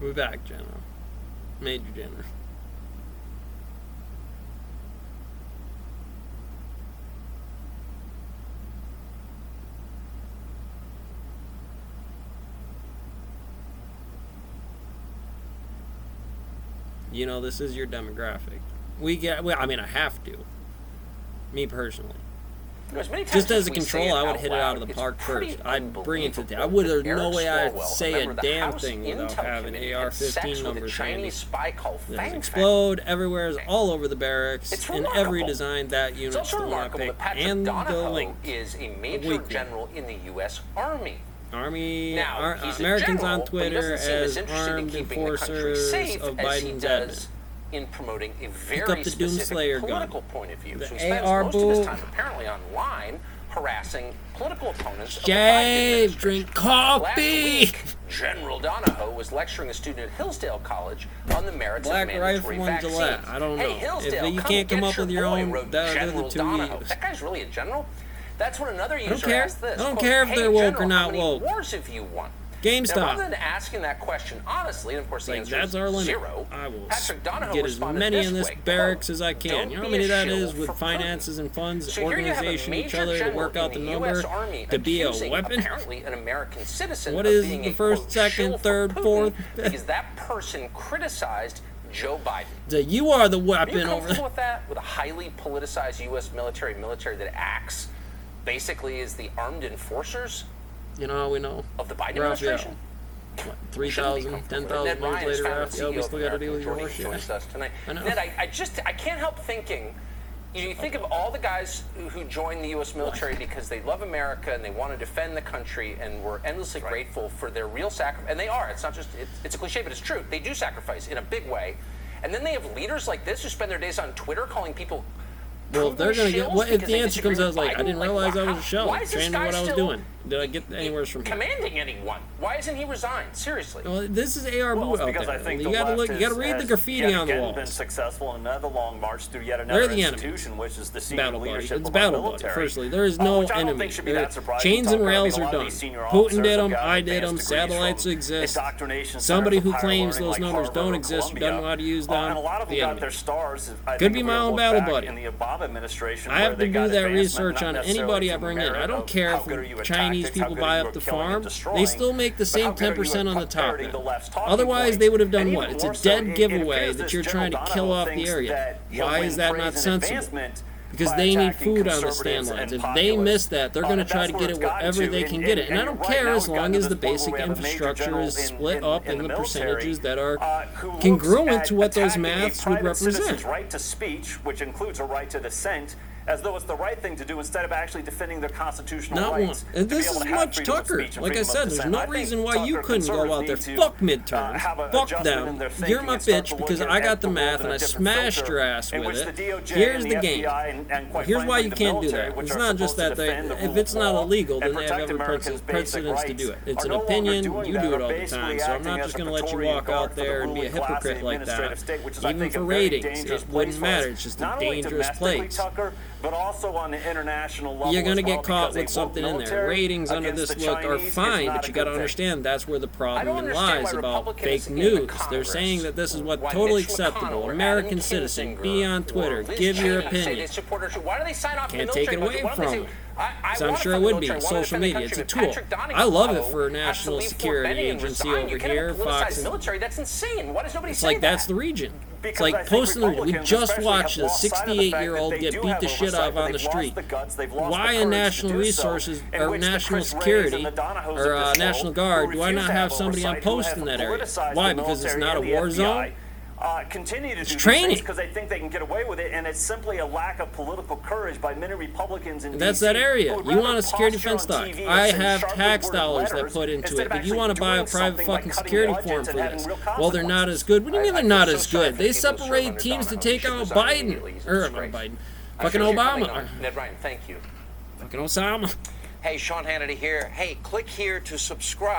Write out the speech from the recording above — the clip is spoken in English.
We're back, General. Major General. You know, this is your demographic. I mean, I have to. Me personally. Just as a control, I would hit it out of the park first. I'd bring it to the... There's no way I'd say a damn thing without having AR-15 numbers handy. There's explode everywhere, all over the barracks, in every design. That unit's the one I picked. And the link. Is a major general in the U.S. Army. Americans on Twitter as armed enforcers of Biden's admin. In promoting a very specific political point of view. The So he spends AR most of his time apparently online harassing political opponents of the Biden Shave, administration. drink coffee. Last week, General Donahoe was lecturing a student at Hillsdale College on the merits of mandatory vaccines. I don't know. Hey, Hillsdale, if you can't come up with your own, they're the two Donahoe. That guy's really a general? That's when another user asked this. I don't care if they're woke or not woke. How many wars have you won? GameStop. Now, rather than asking that question honestly, and of course the answer is zero, I will Patrick Donahoe get as many in this barracks as I can. You know how many that is with finances and funds, organization, each other to work out the number, to be a weapon? Apparently an American citizen what is the first, second, third, fourth? Because that person criticized Joe Biden. You are the weapon over there. Are you over comfortable with that? With a highly politicized U.S. military that acts basically as the armed enforcers? You know how we know? Of the Biden administration? What, 3,000, 10,000 years later, Raphael, we still got to deal with your horse shit. I know. Ned, I can't help thinking, you think of all the guys who joined the U.S. military because they love America and they want to defend the country and we're endlessly grateful for their real sacrifice. And they are. It's not just, it's a cliche, but it's true. They do sacrifice in a big way. And then they have leaders like this who spend their days on Twitter calling people. Well, if they're going to get... What if the answer comes out as like, I didn't realize I was a shell. Training what I was doing. Did I get anywhere from commanding anyone? Why isn't he resigned? Seriously. Well, this is AR Boo out there. I think you got to look. You got to read the graffiti on the walls. Been successful in another long march through yet another institution, which is the senior leadership It's of battle our military. Firstly, there is no enemy. Chains and rails are done. Putin did them. I did them. Satellites exist. Somebody who claims those numbers don't exist, doesn't know how to use them. The enemy. Could be my own battle buddy. I have to do that research on anybody I bring in. I don't care if Chinese people buy up the farm. They still make the same 10% on the top end. Otherwise, they would have done what? It's a dead giveaway that you're trying to kill off the area. Why is that not sensible? Because they need food on the stand lines. If they miss that, they're going to try to get it wherever they can get it. And I don't care as long as the basic infrastructure is split up in the percentages that are congruent to what those maths would represent. Right to speech, which includes a right to dissent, as though it's the right thing to do instead of actually defending their constitutional rights. And this is much Tucker. Like I said, there's no reason why you couldn't go out there. Fuck midterms. Fuck them. You're my bitch because I got the math and I smashed your ass with it. Here's the game. Here's why you can't do that. It's not just that if it's not illegal, then they have every precedence to do it. It's an opinion. You do it all the time. So I'm not just going to let you walk out there and be a hypocrite like that. Even for ratings, it wouldn't matter. It's just a dangerous place. But also on the international level, you're going to get caught with something in there. Ratings under this look are fine, but you got to understand that's where the problem lies about fake news. They're saying that this is what totally acceptable. American citizen, be on Twitter, give your opinion. Can't take it away from them. So I'm sure it would be social media. It's a tool. I love it for a national security agency over here, Fox. That's insane. Why does nobody say that? It's like that's the region. It's like posting the region. We just watched a 68-year-old get beat the shit out of on the street. Why in national resources or national security or National Guard do I not have somebody on post in that area? Why? Because it's not a war zone? Continue to do training because they think they can get away with it, and it's simply a lack of political courage by many Republicans in That's that area. You want a security defense stock. I have tax dollars that put into it, but you want to buy a private fucking security firm for this. Well, they're not as good. What do you mean they're not as good? They separate teams to take out Biden. Or not Biden. Fucking Obama. Ned Ryan, thank you. Fucking Osama. Hey, Sean Hannity here. Hey, click here to subscribe.